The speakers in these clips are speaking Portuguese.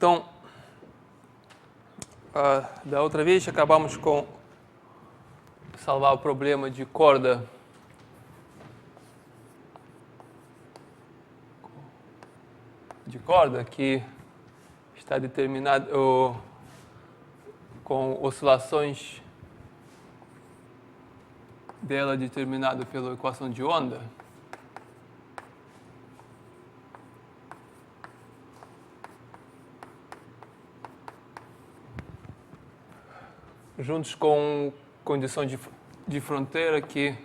Então, da outra vez acabamos com salvar o problema de corda que está determinado com oscilações dela determinado pela equação de onda. Juntos com condição de fronteira que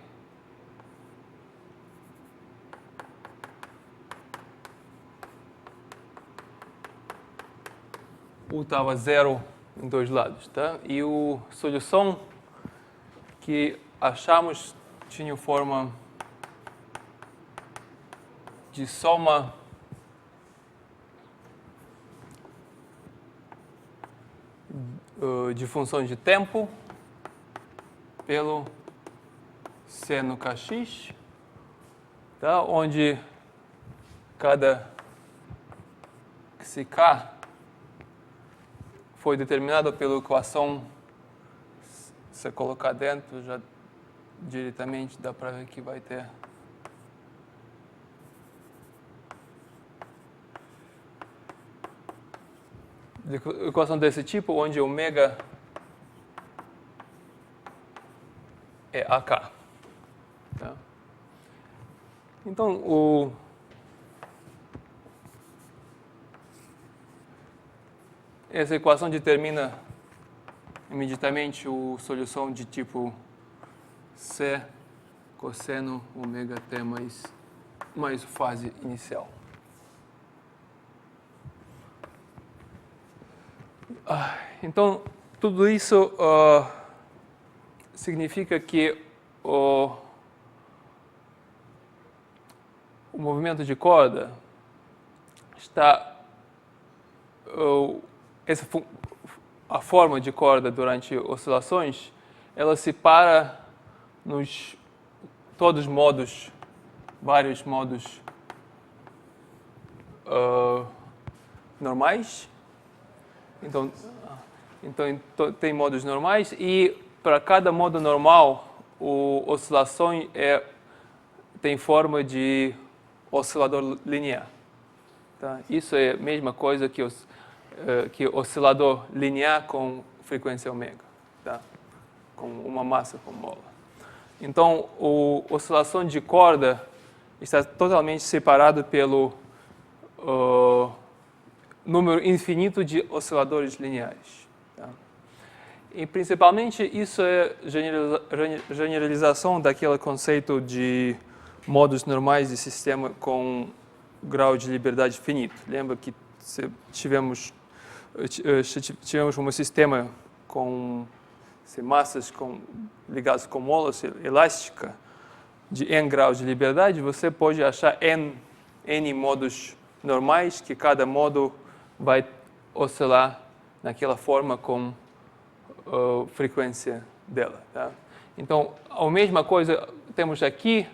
U estava zero em dois lados, tá? E a solução que achamos tinha forma de soma de funções de tempo pelo seno kx, tá? Onde cada k foi determinado pela equação. Se colocar dentro, já diretamente dá para ver que vai ter equação desse tipo, onde ômega é AK. Tá? Então, essa equação determina imediatamente a solução de tipo C cosseno ômega t mais fase inicial. Então, tudo isso significa que o movimento de corda está... a forma de corda durante oscilações, ela separa nos todos os modos, vários modos normais. Então, tem modos normais e para cada modo normal, a oscilação tem forma de oscilador linear. Tá? Isso é a mesma coisa que oscilador linear com frequência ômega, tá? Com uma massa com mola. Então, a oscilação de corda está totalmente separado pelo número infinito de osciladores lineares. Tá? E, principalmente, isso é generalização daquele conceito de modos normais de sistema com grau de liberdade finito. Lembra que tivemos um sistema com massas ligadas com molas elástica de n graus de liberdade, você pode achar n modos normais, que cada modo vai oscilar naquela forma com a frequência dela. Tá? Então, a mesma coisa temos aqui,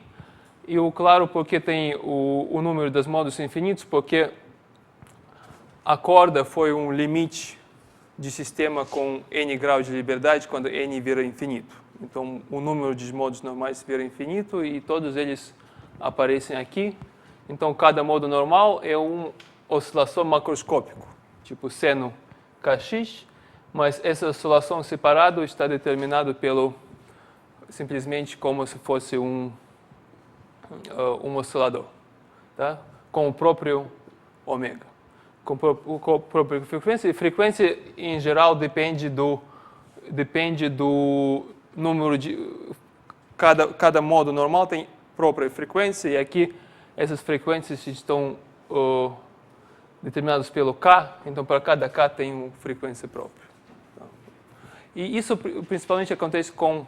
e claro, porque tem o número dos modos infinitos, porque a corda foi um limite de sistema com n graus de liberdade quando n vira infinito. Então, o número de modos normais vira infinito e todos eles aparecem aqui. Então, cada modo normal é uma oscilação macroscópica, tipo seno kx, mas essa oscilação separada está determinada simplesmente como se fosse um oscilador, tá? Com o próprio ômega. Com a própria frequência. E frequência, em geral, depende do número de... Cada modo normal tem própria frequência, e aqui essas frequências estão determinadas pelo K, então para cada K tem uma frequência própria. E isso principalmente acontece com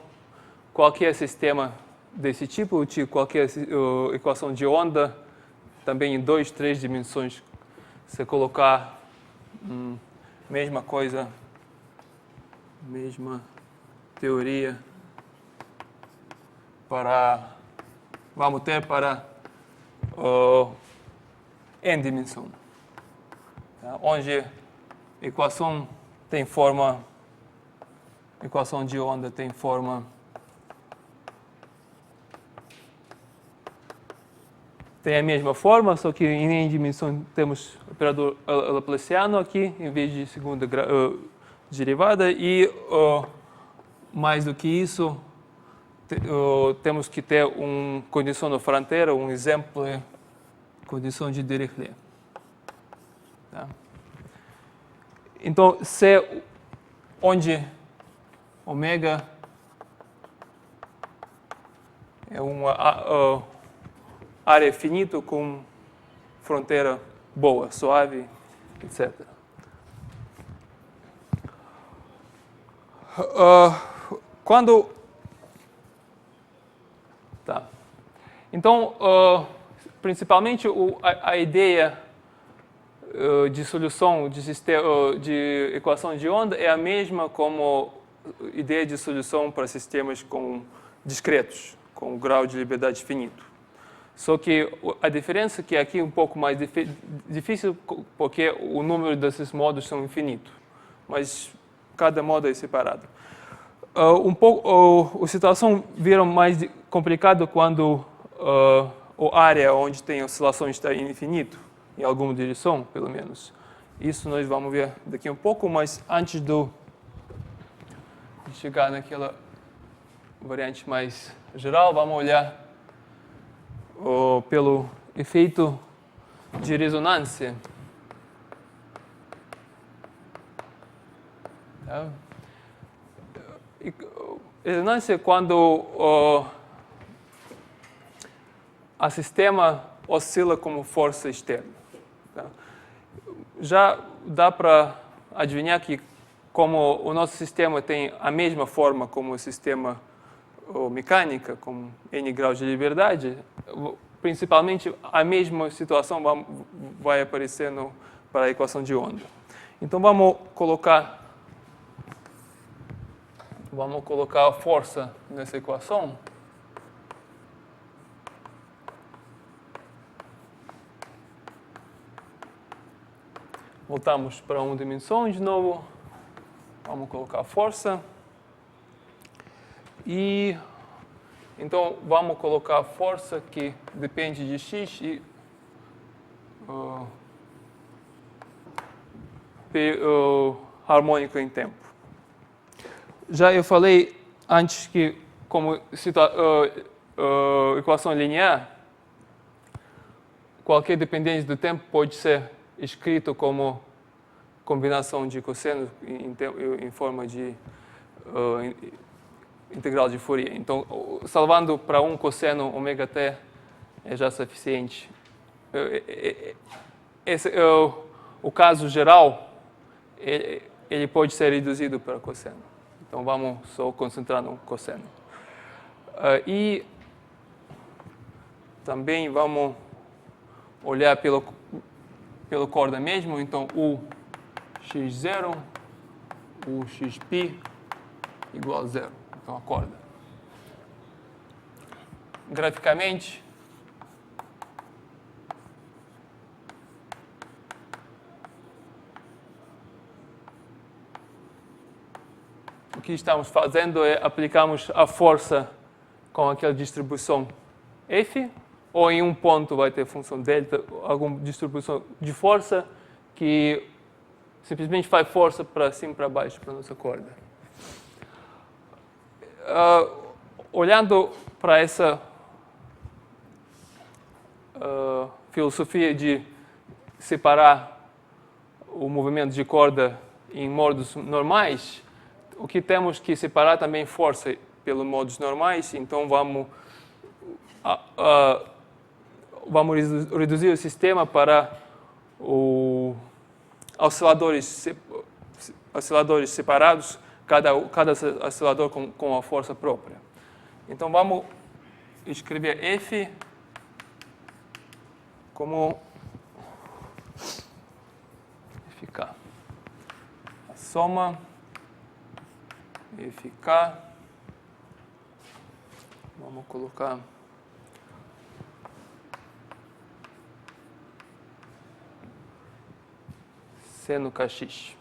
qualquer sistema desse tipo, qualquer equação de onda, também em 2, 3 dimensões. Se colocar mesma coisa, mesma teoria vamos ter para n dimensão, tá? Onde equação tem forma, equação de onda tem forma tem a mesma forma, só que em n dimensão temos operador laplaciano aqui, em vez de segunda derivada, e mais do que isso, temos que ter uma condição de fronteira, um exemplo é condição de Dirichlet. Tá? Então, se onde ômega é uma área finita com fronteira boa, suave, etc. Quando... Tá. Então, principalmente a ideia de solução de equação de onda é a mesma como ideia de solução para sistemas discretos, com grau de liberdade finito. Só que a diferença é que aqui é um pouco mais difícil, porque o número desses modos são infinitos, mas cada modo é separado. A situação vira mais complicada quando a área onde tem oscilações está infinito, em alguma direção, pelo menos. Isso nós vamos ver daqui um pouco, mas antes de chegar naquela variante mais geral, vamos olhar pelo efeito de ressonância. Tá? Ressonância é quando o sistema oscila como força externa. Tá? Já dá para adivinhar que, como o nosso sistema tem a mesma forma como o sistema mecânica, com n graus de liberdade, principalmente a mesma situação vai aparecer para a equação de onda. Então vamos colocar a força nessa equação. Voltamos para uma dimensão de novo. Vamos colocar a força. E então vamos colocar a força que depende de x e harmônica em tempo. Já eu falei antes que, como equação linear, qualquer dependência do tempo pode ser escrito como combinação de cossenos em forma de integral de Fourier. Então, salvando para um cosseno ômega t é já suficiente. Esse é o caso geral, ele pode ser reduzido para cosseno. Então, vamos só concentrar no cosseno. E também vamos olhar pelo corda mesmo. Então, o x0, o xπ igual a zero. Então, a corda. Graficamente, o que estamos fazendo é aplicamos a força com aquela distribuição F, ou em um ponto vai ter função delta, alguma distribuição de força que simplesmente faz força para cima e para baixo para a nossa corda. Olhando para essa filosofia de separar o movimento de corda em modos normais, o que temos que separar também força pelos modos normais. Então vamos reduzir o sistema para osciladores separados, cada oscilador com a força própria. Então vamos escrever F como FK. A soma FK. Vamos colocar seno kx.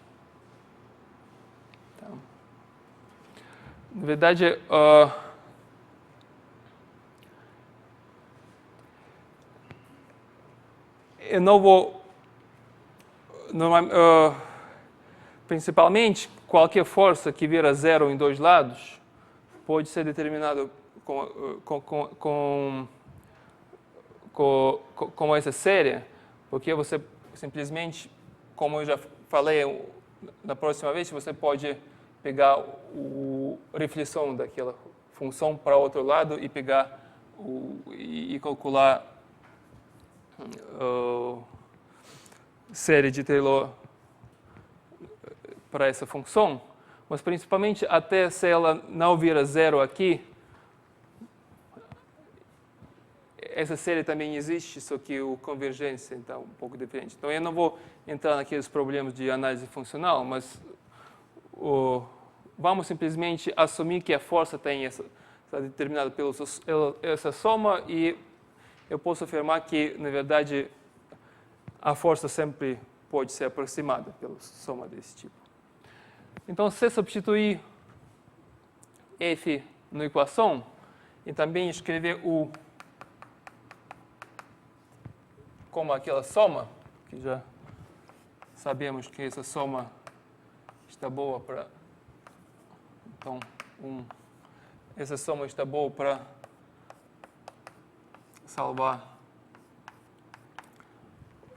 Na verdade, eu não vou... principalmente, qualquer força que vira zero em dois lados pode ser determinada com essa série, porque você simplesmente, como eu já falei na próxima vez, você pode pegar a reflexão daquela função para outro lado e pegar e calcular série de Taylor para essa função, mas principalmente até se ela não vira zero aqui, essa série também existe, só que a convergência está um pouco diferente. Então, eu não vou entrar naqueles problemas de análise funcional, mas vamos simplesmente assumir que a força está determinada pela essa soma e eu posso afirmar que, na verdade, a força sempre pode ser aproximada pela soma desse tipo. Então, se substituir F na equação e também escrever U como aquela soma, que já sabemos que essa soma está boa para... Então, essa soma está boa para salvar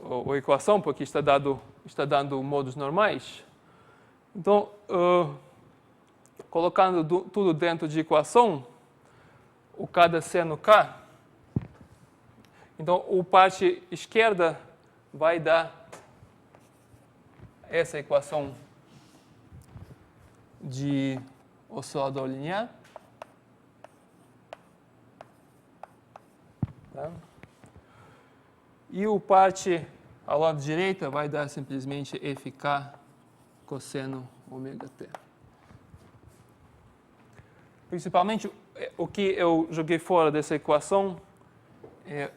a equação, porque está dando modos normais. Então, colocando tudo dentro de equação, o cada seno K, então, a parte esquerda vai dar essa equação de oscilador linear. Tá? E a parte ao lado direito vai dar simplesmente FK cosseno ômega t. Principalmente, o que eu joguei fora dessa equação é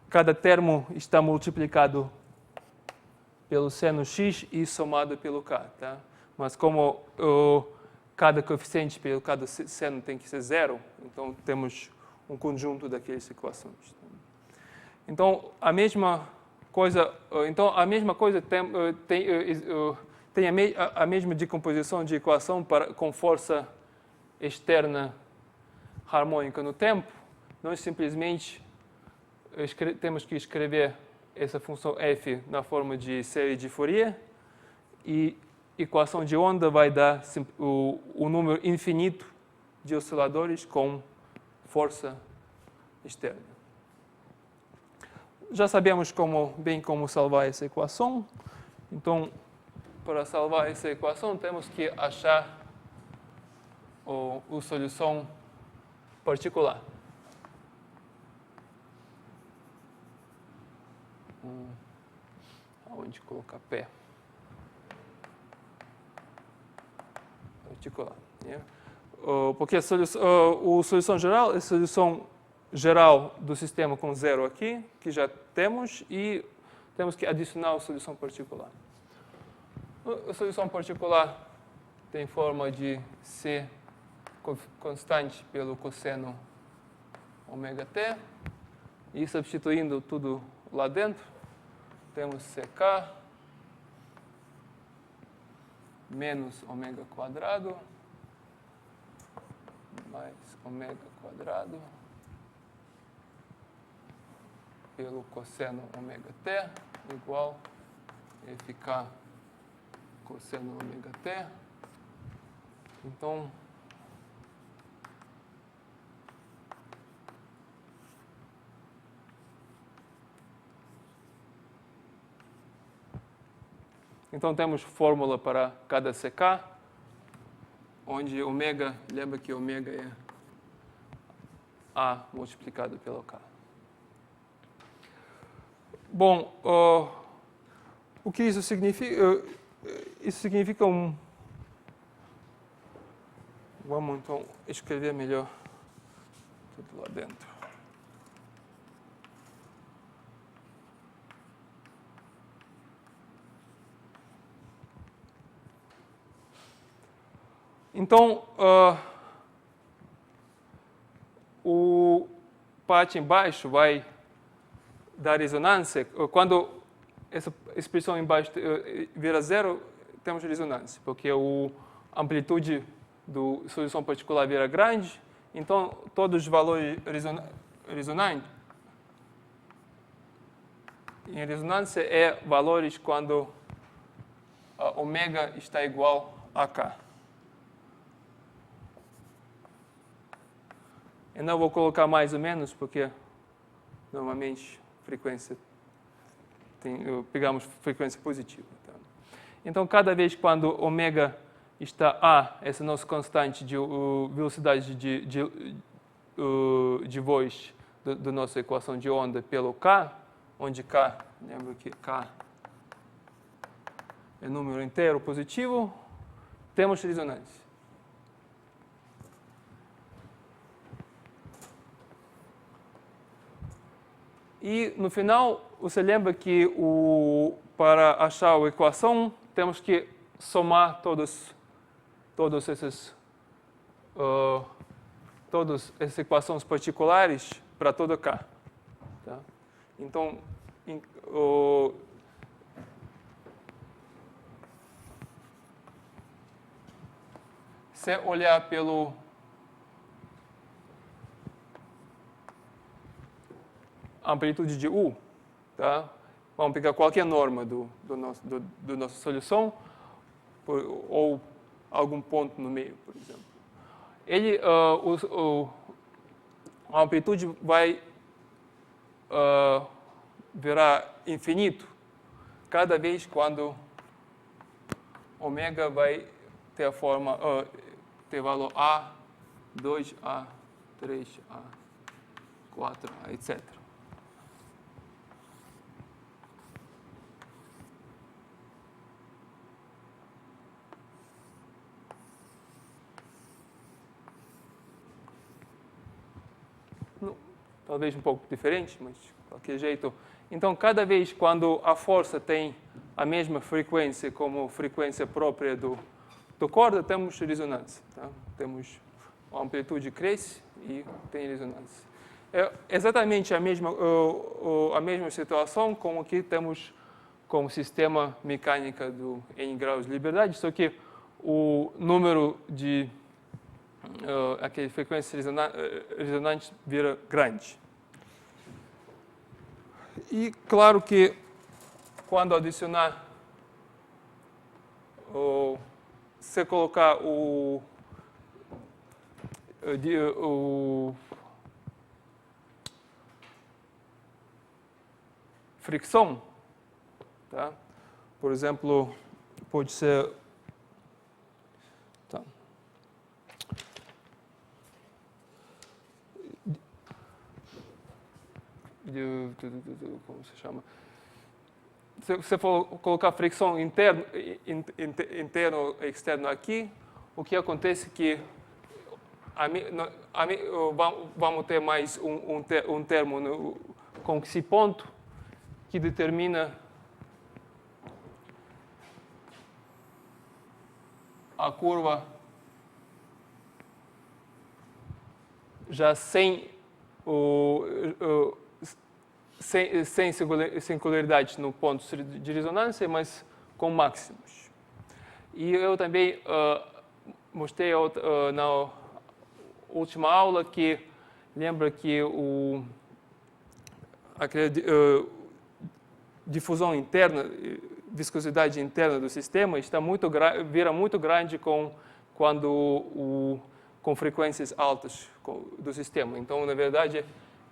cada termo está multiplicado pelo seno x e somado pelo k. Tá? Mas como cada coeficiente pelo cada seno tem que ser zero, então temos um conjunto daquelas equações. Então, a mesma coisa tem a mesma decomposição de equação com força externa harmônica no tempo. Nós simplesmente temos que escrever essa função f na forma de série de Fourier e equação de onda vai dar o número infinito de osciladores com força externa. Já sabemos bem como salvar essa equação. Então, para salvar essa equação, temos que achar a solução particular. Aonde colocar pé? Particular. Yeah. Porque a solução geral é a solução geral do sistema com zero aqui, que já temos, e temos que adicionar a solução particular. A solução particular tem forma de C constante pelo cosseno ômega t, e substituindo tudo lá dentro, temos CK menos ômega quadrado mais ômega quadrado pelo cosseno ômega t igual FK cosseno ômega t. Então temos fórmula para cada CK, onde ômega, lembra que ômega é A multiplicado pelo K. Bom, o que isso significa? Isso significa Vamos então escrever melhor tudo lá dentro. Então, o parte embaixo vai dar ressonância. Quando essa expressão embaixo vira zero, temos ressonância, porque a amplitude da solução particular vira grande, então todos os valores ressonantes em ressonância é valores quando ômega está igual a k. Eu não vou colocar mais ou menos, porque normalmente frequência pegamos frequência positiva. Tá? Então, cada vez quando ômega está a, essa nossa constante de velocidade de voz da nossa equação de onda pelo k, onde k, lembra que k é número inteiro positivo, temos ressonância. E no final, você lembra que para achar a equação, temos que somar todas essas equações particulares para todo k. Tá? Então, se olhar pelo amplitude de U, tá? Vamos pegar qualquer norma do nossa solução, ou algum ponto no meio, por exemplo. A amplitude vai virar infinito cada vez quando ômega vai ter a forma, ter valor A, 2A, 3A, 4A, etc. Talvez um pouco diferente, mas de qualquer jeito. Então, cada vez quando a força tem a mesma frequência como frequência própria do corda, temos ressonância. Tá? Temos a amplitude cresce e tem ressonância. É exatamente a mesma situação como que temos com o sistema mecânica do N graus de liberdade, só que o número de aquelas frequências ressonantes vira grande. E claro que quando adicionar, se colocar fricção, tá? Por exemplo, pode ser como se chama? Se você for colocar fricção interno e externo aqui, o que acontece é que vamos ter mais um termo com esse ponto que determina a curva já sem singularidade no ponto de ressonância, mas com máximos. E eu também mostrei na última aula que lembra que aquela difusão interna, viscosidade interna do sistema vira muito grande quando com frequências altas do sistema. Então, na verdade,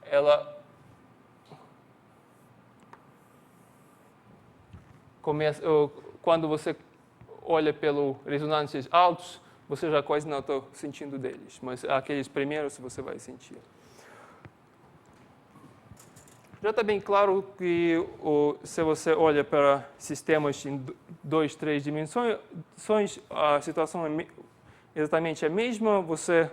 ela começa, quando você olha pelos ressonâncias altos, você já quase não está sentindo deles, mas aqueles primeiros você vai sentir. Já está bem claro que se você olha para sistemas em 2, 3 dimensões, a situação é exatamente a mesma. Você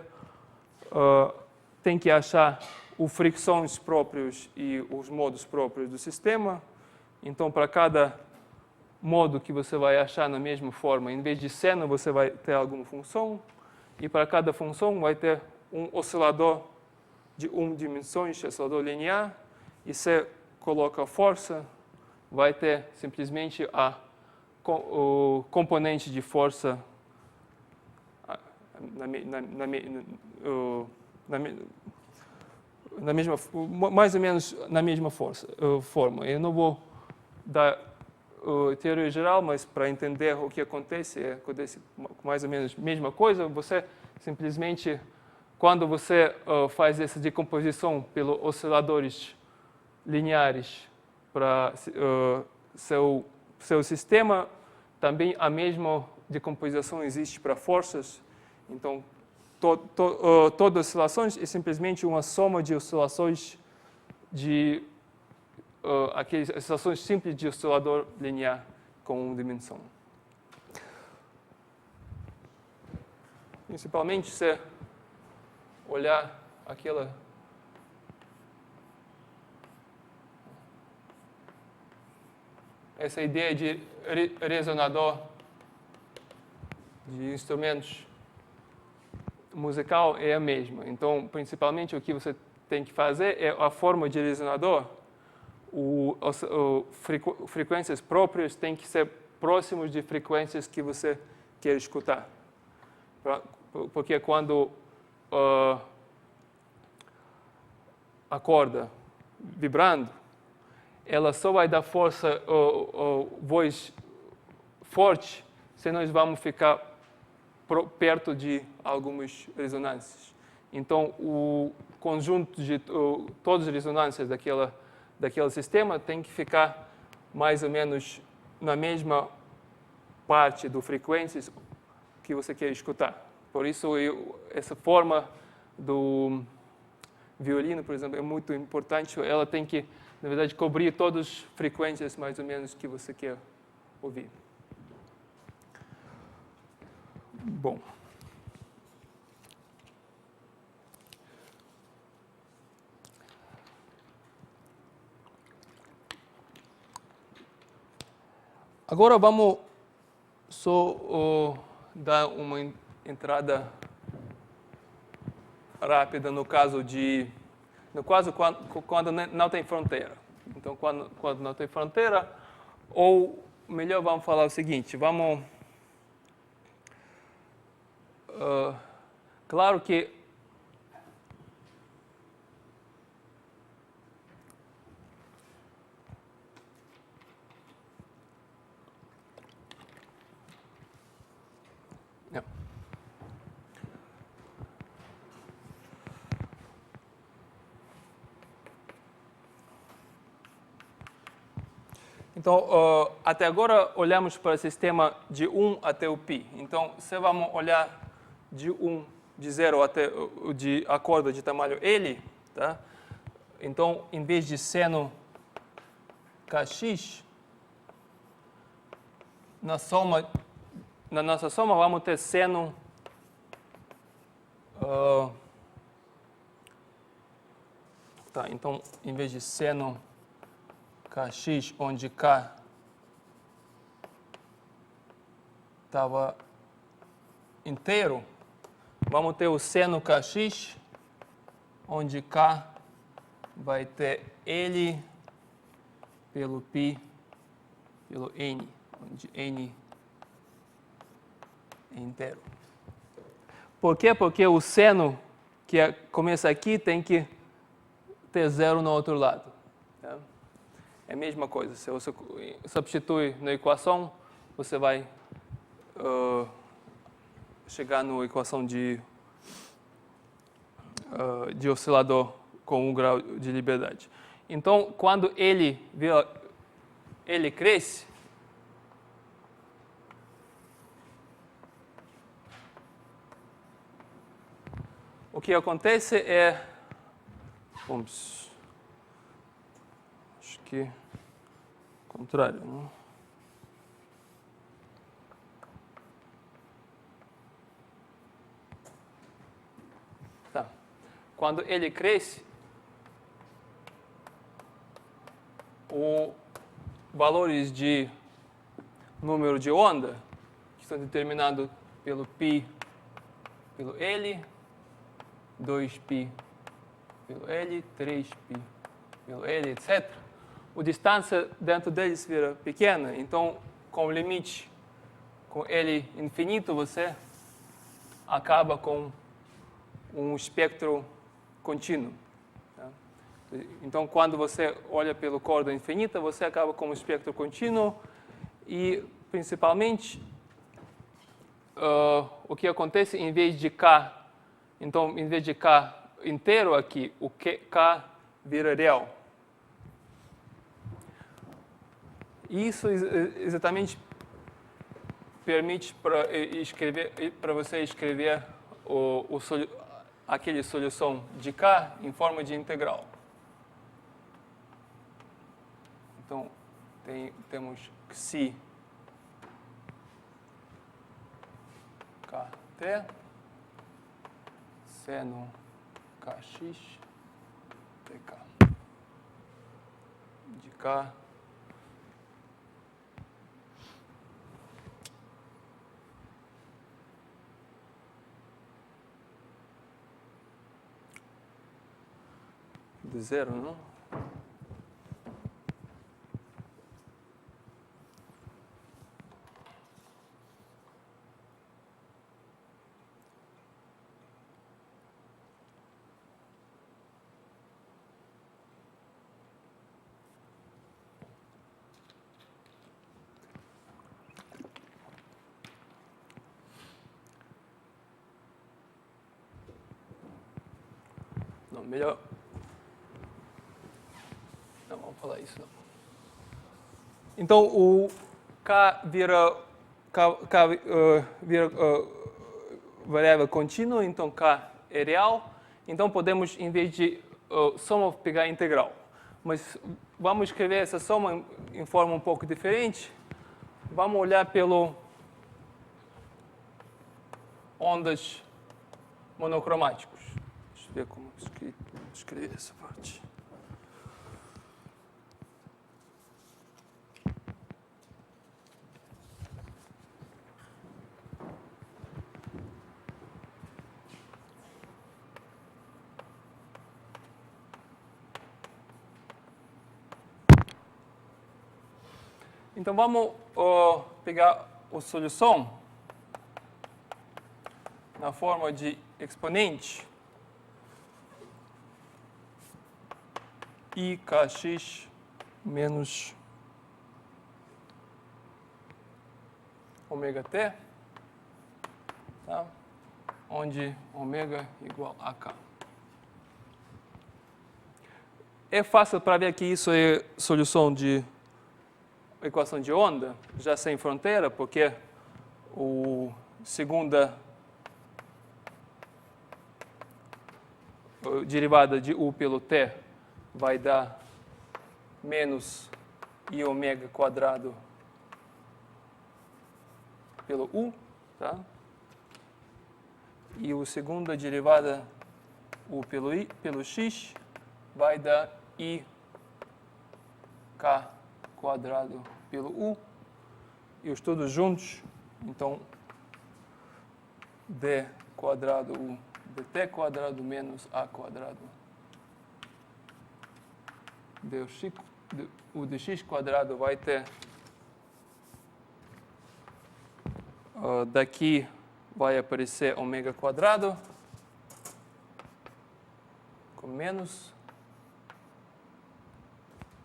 tem que achar os fricções próprios e os modos próprios do sistema. Então, para cada modo que você vai achar na mesma forma, em vez de seno, você vai ter alguma função. E para cada função vai ter um oscilador de 1 dimensões, oscilador linear. E se coloca a força, vai ter simplesmente o componente de força mais ou menos na mesma forma. Eu não vou dar teoria geral, mas para entender o que acontece mais ou menos a mesma coisa. Você simplesmente, quando você faz essa decomposição pelos osciladores lineares para seu sistema, também a mesma decomposição existe para forças. Então, todas as oscilações é simplesmente uma soma de oscilações aquelas oscilações simples de oscilador linear com uma dimensão. Principalmente se olhar essa ideia de resonador de instrumentos musical é a mesma. Então, principalmente, o que você tem que fazer é a forma de resonador. Frequências próprias têm que ser próximos de frequências que você quer escutar. Porque quando a corda vibrando, ela só vai dar força, voz forte, se nós vamos ficar perto de algumas ressonâncias. Então, o conjunto de todas as ressonâncias daquele sistema tem que ficar mais ou menos na mesma parte das frequências que você quer escutar. Por isso, essa forma do violino, por exemplo, é muito importante. Ela tem que, na verdade, cobrir todas as frequências mais ou menos que você quer ouvir. Bom. Agora vamos só dar uma entrada rápida no caso quando não tem fronteira. Então, quando não tem fronteira, ou melhor, vamos falar o seguinte, claro que Então, até agora olhamos para o sistema de 1 até o π. Então, se vamos olhar de 0 até a corda de tamanho L, tá? Então, em vez de seno kx, na nossa soma vamos ter seno então, em vez de seno kx, onde k estava inteiro, vamos ter o seno kx, onde k vai ter L pelo π pelo n, onde n é inteiro. Por quê? Porque o seno que começa aqui tem que ter zero no outro lado. Tá? É a mesma coisa. Se você substitui na equação, você vai chegar na equação de oscilador com um grau de liberdade. Então, quando ele cresce, o que acontece é, acho que contrário, não? Tá. Quando ele cresce, os valores de número de onda, que são determinados pelo π pelo L, 2π pelo L, 3π pelo L, etc. A distância dentro deles vira pequena, então, com o limite com L infinito, você acaba com um espectro contínuo. Tá? Então, quando você olha pelo corda infinita, você acaba com um espectro contínuo e, principalmente, o que acontece em vez de K, então, em vez de K inteiro aqui, o K vira real. Isso exatamente permite para você escrever aquela solução de K em forma de integral. Então, temos Xi Kt seno Kx dk de K de zero, não? Não, melhor. Não, vamos falar isso não. Então, o K vira variável contínua, então K é real. Então, podemos, em vez de soma, pegar integral. Mas vamos escrever essa soma em forma um pouco diferente. Vamos olhar pelo ondas monocromáticos. Deixa eu ver como escrever essa parte. Então, vamos pegar a solução na forma de exponente I kx menos ômega t, tá? Onde ômega é igual a k. É fácil para ver que isso é solução de equação de onda, já sem fronteira, porque o segunda derivada de U pelo T vai dar menos I ômega quadrado pelo U, tá? E a segunda derivada U pelo X vai dar I K quadrado pelo U, e os todos juntos, então, D quadrado U dt quadrado menos A quadrado o dx quadrado vai ter, daqui vai aparecer ômega quadrado, com menos,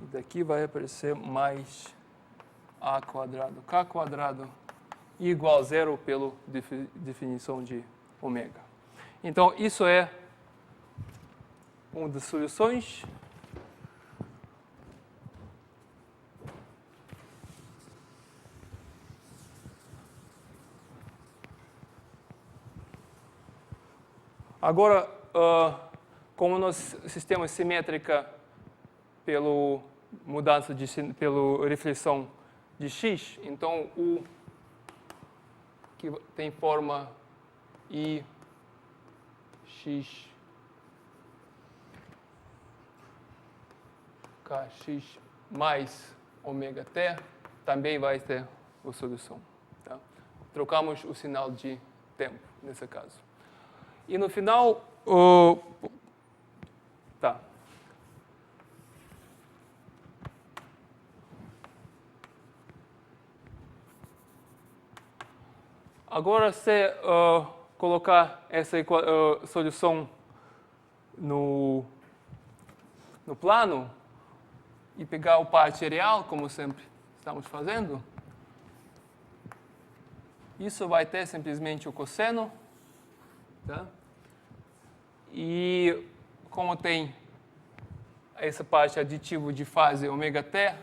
e daqui vai aparecer mais A quadrado, K quadrado, igual a zero pela definição de ômega. Então, isso é uma das soluções. Agora, como no sistema simétrica, pela mudança pela reflexão de x, então U que tem forma I x kx mais ômega t também vai ter a solução. Tá? Trocamos o sinal de tempo nesse caso. E no final, tá. Agora, se colocar essa solução no plano e pegar o parte real, como sempre estamos fazendo, isso vai ter simplesmente o cosseno, tá? E como tem essa parte aditiva de fase ômega-t,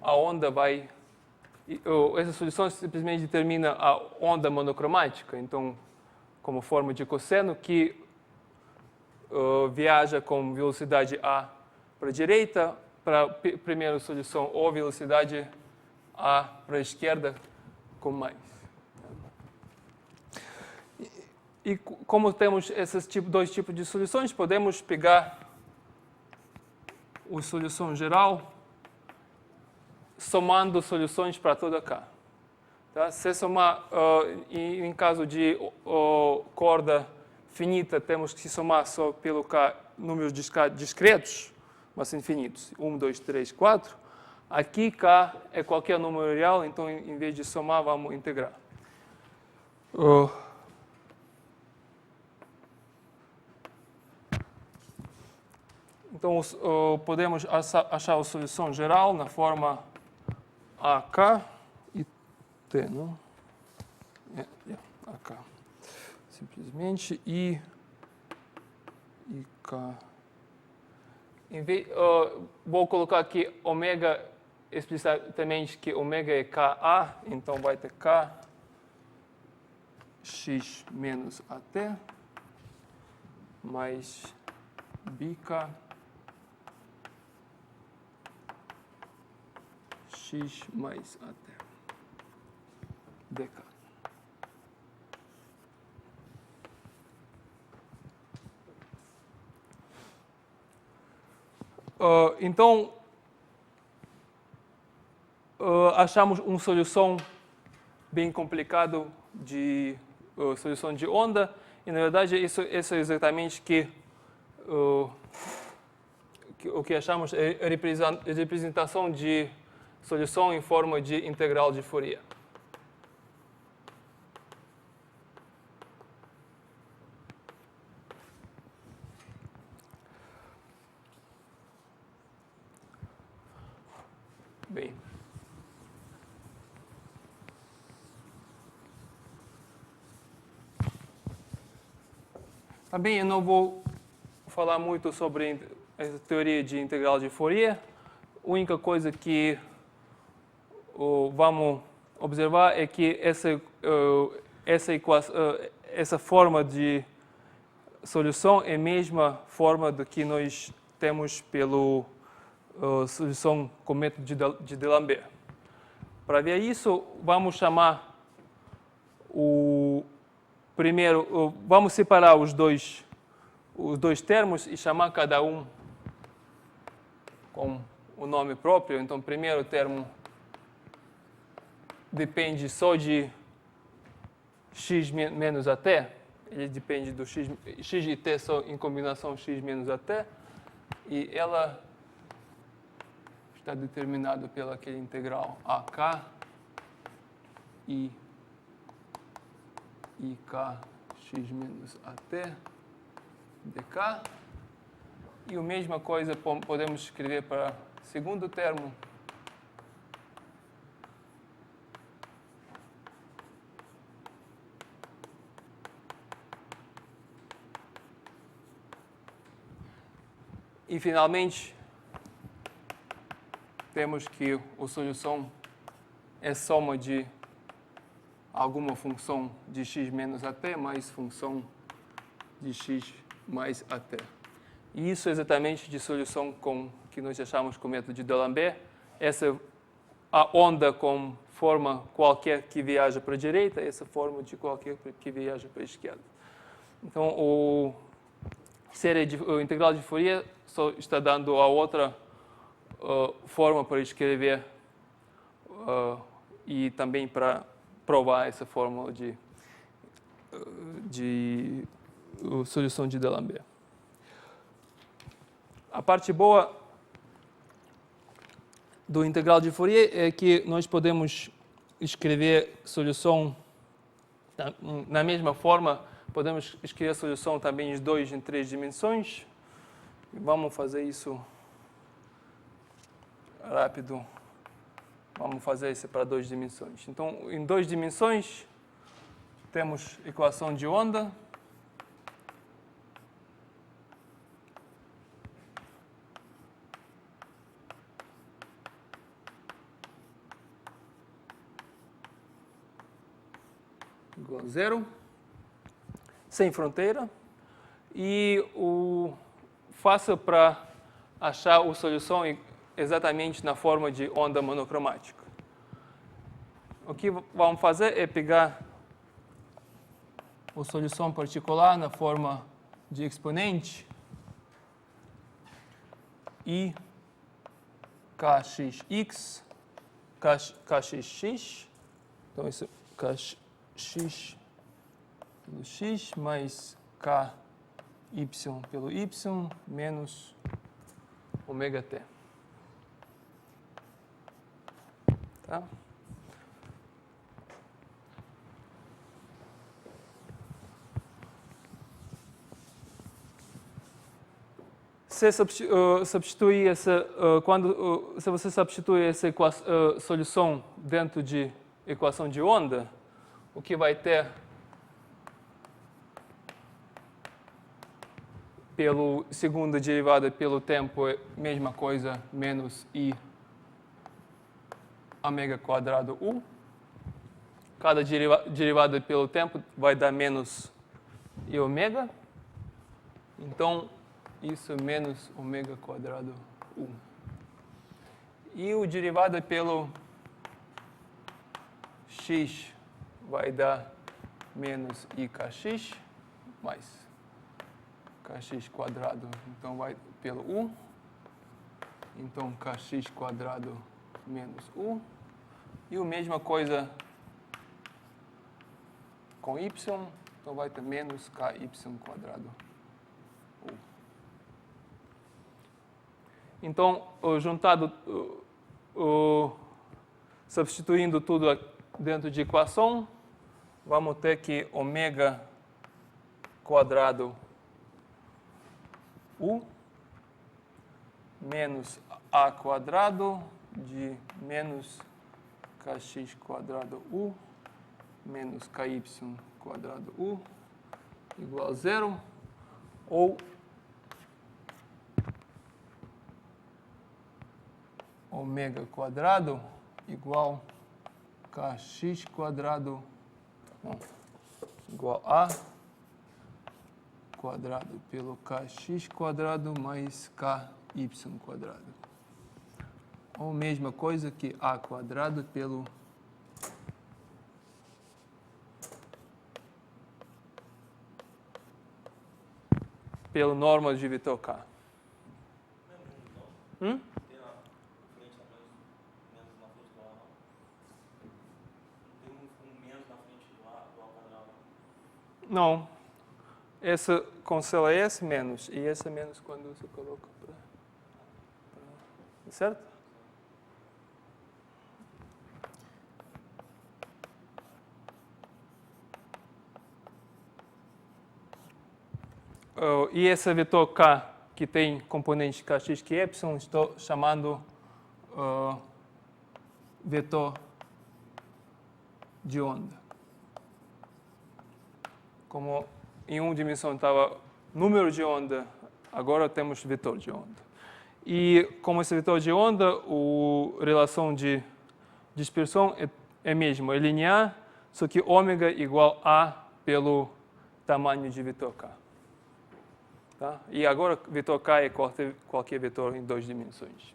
a onda vai... Essa solução simplesmente determina a onda monocromática, então, como forma de cosseno, que viaja com velocidade A para a direita, para a primeira solução, ou velocidade A para a esquerda, com mais. E como temos esses dois tipos de soluções, podemos pegar a solução geral somando soluções para toda K. Tá? Se somar, em caso de corda finita, temos que somar só pelo K números discretos, mas infinitos. 1, 2, 3, 4. Aqui K é qualquer número real, então em vez de somar, vamos integrar. Então, podemos achar a solução geral na forma AK e T, não? AK. Simplesmente I K. Vou colocar aqui ômega explicitamente que ômega é KA, então vai ter K x menos AT mais BK x mais AT dk. Então, achamos uma solução bem complicada de solução de onda, e na verdade isso é exatamente o que achamos é a representação de solução em forma de integral de Fourier. Bem. Também eu não vou falar muito sobre essa teoria de integral de Fourier. A única coisa que vamos observar é que essa forma de solução é a mesma forma do que nós temos pela solução com o método de D'Alembert. Para ver isso, vamos chamar vamos separar os dois termos e chamar cada um com o nome próprio. Então, o primeiro termo depende só de x menos AT. Ele depende do x e t só em combinação x menos AT. E ela está determinada pela aquele integral AK e IK x menos AT dk. E a mesma coisa podemos escrever para o segundo termo. E, finalmente, temos que a solução é soma de alguma função de x menos AT mais função de x mais AT. E isso é exatamente de solução que nós achamos com o método de D'Alembert. Essa a onda com forma qualquer que viaja para a direita, essa forma de qualquer que viaja para a esquerda. Então, o integral de Fourier só está dando a outra forma para escrever e também para provar essa fórmula de de solução de D'Alembert. A parte boa do integral de Fourier é que nós podemos escrever solução na mesma forma, podemos escrever a solução também em 2 em 3 dimensões. Vamos fazer isso rápido. Vamos fazer isso para 2 dimensões. Então, em 2 dimensões, temos equação de onda. Igual a 0. Sem fronteira. E o faça para achar a solução exatamente na forma de onda monocromática. O que vamos fazer é pegar a solução particular na forma de exponente e kxx, kxx, então isso kx pelo x mais ky pelo y menos ômega t. Tá? Se substituir essa, se você substituir essa solução dentro de equação de onda, o que vai ter pelo segunda derivada pelo tempo é a mesma coisa, menos i ômega quadrado u. Cada derivada pelo tempo vai dar menos i ômega. Então, isso é menos ômega quadrado u. E o derivada pelo x vai dar menos ikx mais kx quadrado. Então, vai pelo u. Então, kx quadrado menos u. E a mesma coisa com y. Então, vai ter menos ky quadrado. Então, juntado, substituindo tudo dentro de equação, vamos ter que ômega quadrado u menos a quadrado de menos kx quadrado u menos ky quadrado u igual a 0, ou ômega quadrado igual kx quadrado, não, igual a quadrado pelo kx quadrado mais ky quadrado. Ou mesma coisa que a quadrado pelo norma de vetor k. Não. Essa cancela esse menos. E esse menos quando você coloca para... Certo? E esse vetor k que tem componente kx que y, estou chamando vetor de onda. Como em uma dimensão estava número de onda, agora temos vetor de onda. E como esse vetor de onda, a relação de dispersão é mesmo, é linear, só que ômega igual a pelo tamanho de vetor k. Tá? E agora vetor k é qualquer vetor em 2 dimensões.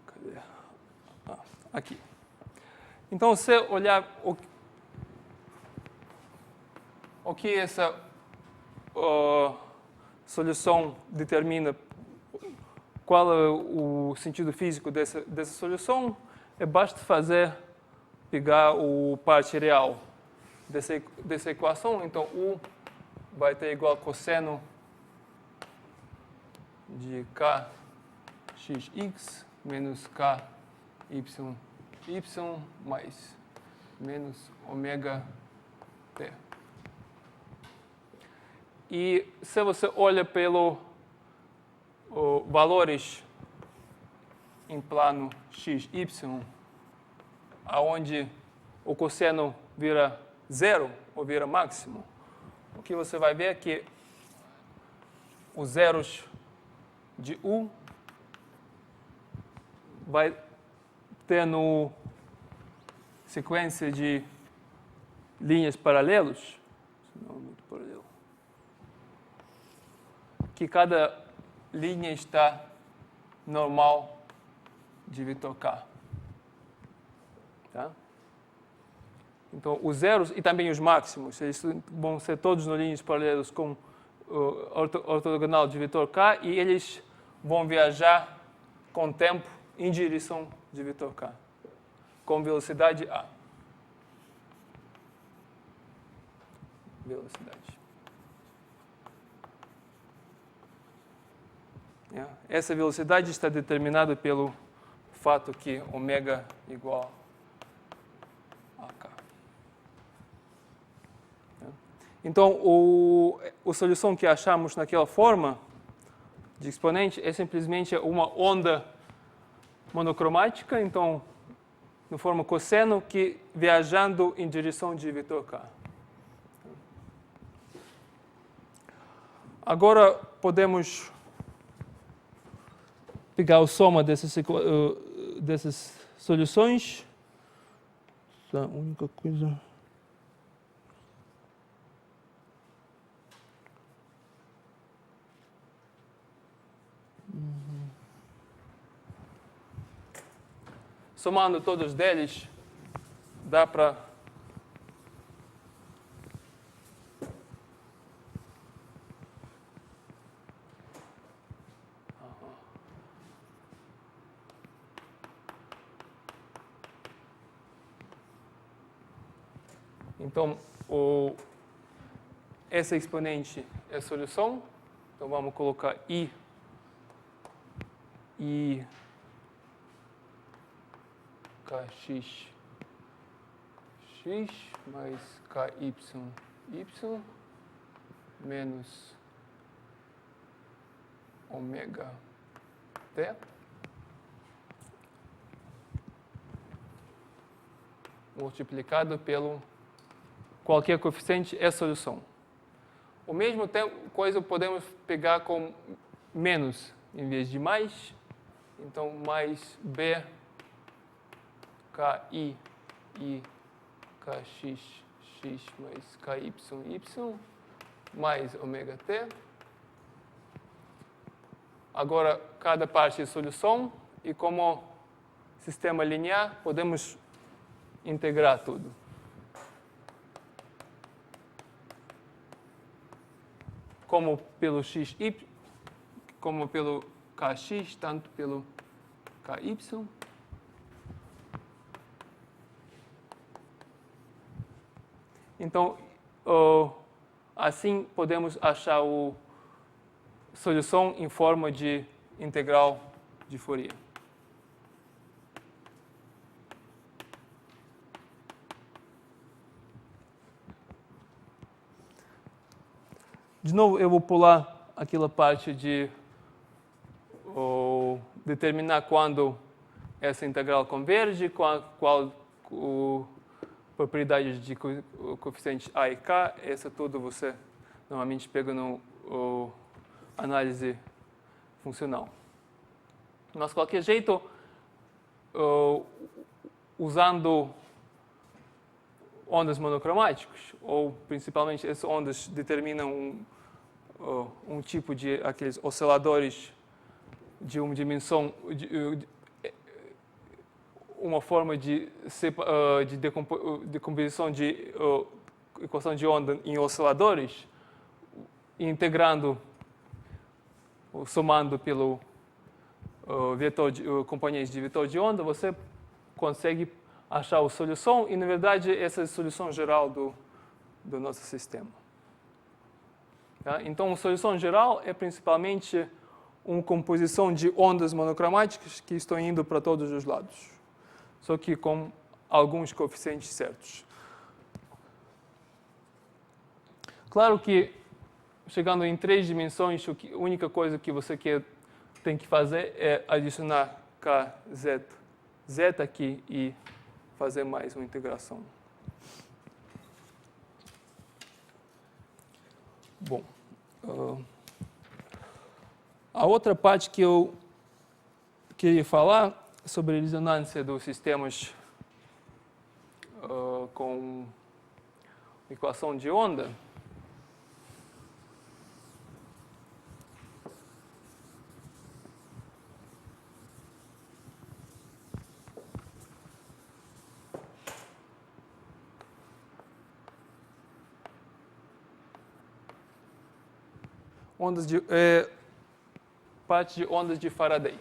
Cadê? Aqui. Então, se olhar o que essa solução determina, qual é o sentido físico dessa solução, basta pegar o parte real dessa equação. Então, U vai ter igual a cosseno de kxx menos kyy mais menos ômega t. E se você olha pelos valores em plano x, y, aonde o cosseno vira zero ou vira máximo, o que você vai ver é que os zeros de U vai tendo sequência de linhas paralelas, não é muito paralelo, que cada linha está normal de vetor K. Tá? Então, os zeros e também os máximos, eles vão ser todos nas linhas paralelas com ortogonal de vetor K, e eles vão viajar com o tempo em direção de vetor K, com velocidade A. Essa velocidade está determinada pelo fato que ômega é igual a K. Então, a solução que achamos naquela forma de exponente é simplesmente uma onda monocromática, então, na forma cosseno, que viajando em direção de vetor K. Agora, podemos pegar a soma dessas soluções. A única coisa... Somando todos deles, dá para então, essa exponente é a solução. Então, vamos colocar I kx x mais ky y menos ômega t multiplicado pelo qualquer coeficiente é solução. Ao mesmo tempo, coisa podemos pegar com menos em vez de mais. Então, mais b ki e kx x mais ky y mais ômega t. Agora, cada parte é solução, e como sistema linear, podemos integrar tudo. Como pelo xy, como pelo kx, tanto pelo ky. Então, assim podemos achar a solução em forma de integral de Fourier. De novo, eu vou pular aquela parte de determinar quando essa integral converge, qual propriedades de coeficientes A e K. Essa tudo você normalmente pega no análise funcional. Mas, de qualquer jeito, usando ondas monocromáticas, ou principalmente essas ondas determinam um tipo de aqueles osciladores de uma dimensão, uma forma de decomposição de equação de onda em osciladores, integrando, somando pelo componente de vetor de onda, você consegue achar a solução, e, na verdade, essa é a solução geral do nosso sistema. Tá? Então, a solução geral é principalmente uma composição de ondas monocromáticas que estão indo para todos os lados, só que com alguns coeficientes certos. Claro que, chegando em 3 dimensões, a única coisa que você tem que fazer é adicionar z aqui e fazer mais uma integração. Bom, a outra parte que eu queria falar é sobre a ressonância dos sistemas com equação de onda. Parte de ondas de Faraday.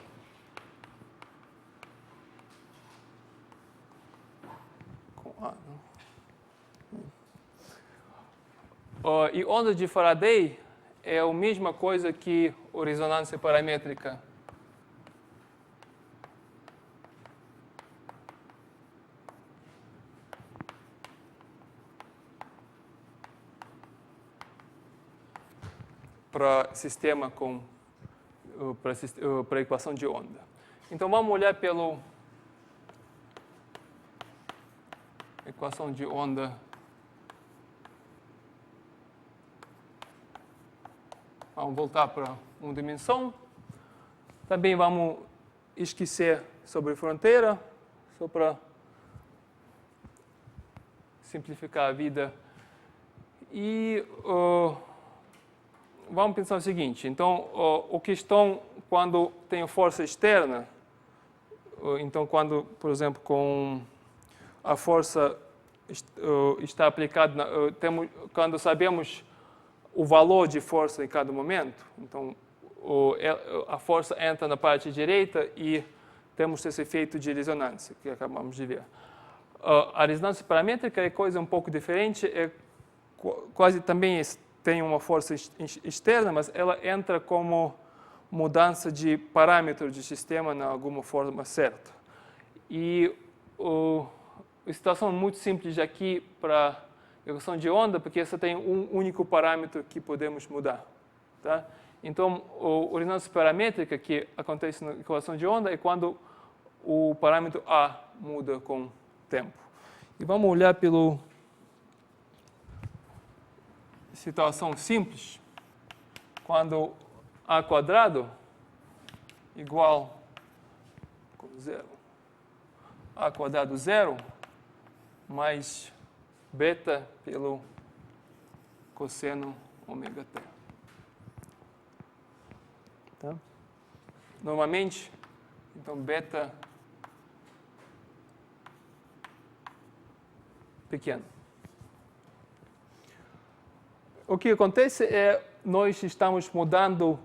E onda de Faraday é a mesma coisa que a ressonância paramétrica. Para sistema para equação de onda. Então, vamos olhar pela equação de onda vamos voltar para uma dimensão. Também vamos esquecer sobre fronteira, só para simplificar a vida. E vamos pensar o seguinte, então, a questão quando tem força externa, então, quando, por exemplo, com a força está aplicada, quando sabemos o valor de força em cada momento, então, a força entra na parte direita e temos esse efeito de ressonância, que acabamos de ver. A ressonância paramétrica é coisa um pouco diferente, é quase também tem uma força externa, mas ela entra como mudança de parâmetro de sistema na alguma forma certa. E a situação é muito simples aqui para a equação de onda, porque você tem um único parâmetro que podemos mudar. Tá? Então, a ressonância paramétrica que acontece na equação de onda é quando o parâmetro A muda com o tempo. E vamos olhar pela situação simples, quando A quadrado igual com zero, A quadrado zero mais beta pelo cosseno ômega t. Tá? Normalmente, então, beta pequeno. O que acontece é nós estamos mudando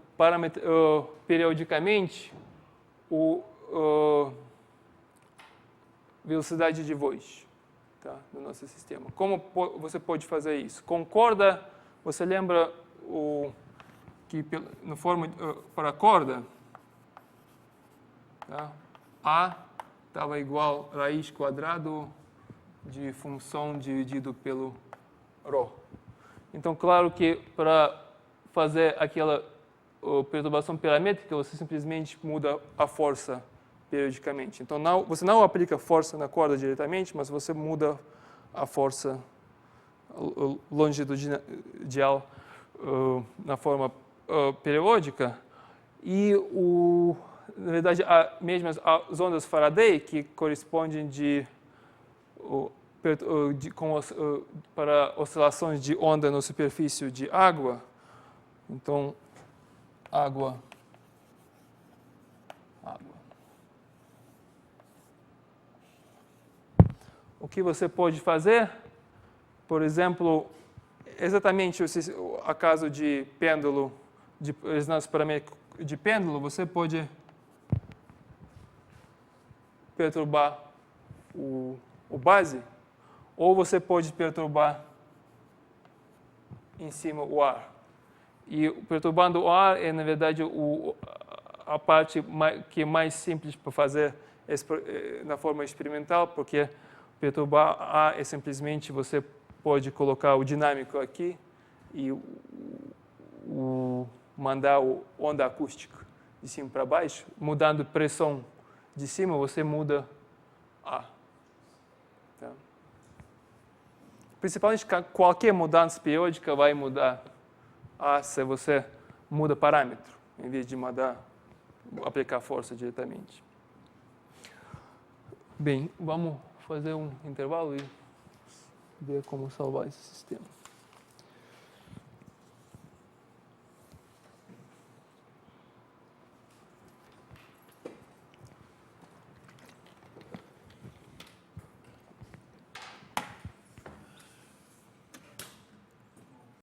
periodicamente a velocidade de voz, tá, do nosso sistema. Como você pode fazer isso? Com corda, você lembra que na forma para a corda, tá, A estava igual a raiz quadrado de função dividido pelo ρ. Então, claro que para fazer aquela perturbação paramétrica, você simplesmente muda a força periodicamente. Então, você não aplica força na corda diretamente, mas você muda a força longitudinal na forma periódica. E, na verdade, as ondas Faraday, que correspondem para oscilações de onda na superfície de água. Então, água. O que você pode fazer? Por exemplo, exatamente o caso de pêndulo, de resonância paramétrica de pêndulo, você pode perturbar o base, ou você pode perturbar em cima o ar. E perturbando o ar é, na verdade, a parte que é mais simples para fazer na forma experimental, porque perturbar ar é simplesmente você pode colocar o dinâmico aqui e mandar a onda acústica de cima para baixo. Mudando pressão de cima, você muda A. Tá? Principalmente qualquer mudança periódica vai mudar A se você muda parâmetro, em vez de aplicar força diretamente. Bem, vamos fazer um intervalo e ver como salvar esse sistema.